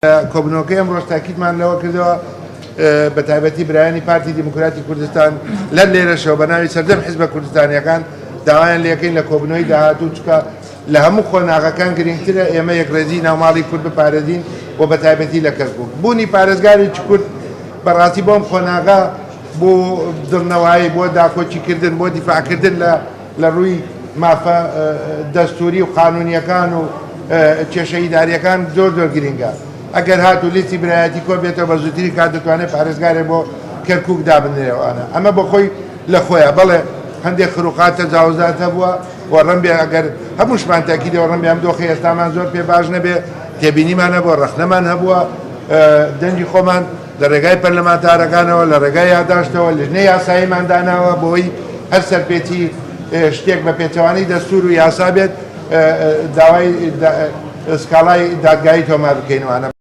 کۆبنەوەکەی ئەمڕۆژ تاکیدمان لەوە کردەوە بە تایبەتی برایانی پارتی دیموکراتی کوردستان لە لێرەشەوە بە ناوی سەردەم حیزبە کوردستانیەکان داوایان لێکەین لە کۆبنەوەی داهاتوو چکە لە هەموو خۆناغەکان گرنگترە ئێمە یەکڕێزی ناوماڵی کورد بپارێزین و بە تایبەتی لە کەرکووک بوونی پارێزگارێکی کورد بەڕاستی بۆم خۆناغا بۆ دڵنەوایی بۆ داکۆچیکردن بۆ دیفاعکردن لە ڕووی مافە دەستوری و قانونیەکان و کێشە ئیداریەکان زۆر گرنگە. ئەگەر هاتوو لیستی برایەتی کۆ بێتەوە بە زووتری کات دەتوانێت پارێزگارێک بۆ کەرکووک دابنرێەوەوانە ئەمە بۆ خۆی لە خۆیە بەڵێ هەندێک خروقات تەجاوزات هەبووە و ڕەنبێ ئەگەر هەمووشمان تاکیدەوە ڕەنبێ ئەم دۆخی ئێستامان زۆر پێ باش نەبێ تێبینیمان هەبووە ڕەخنەمان هەبووە دەنگی خۆمان لە ڕێگای پەرلەمانتارەکانەوە لە ڕێگای یادداشتەوە لەژنەی یاساییمان داناوە بۆی هەر سەرپێچی شتێک بە پێچەوانەی دەستور و یاسا بێت داوای سکاڵای دادگایی تۆمار بکەینەوە.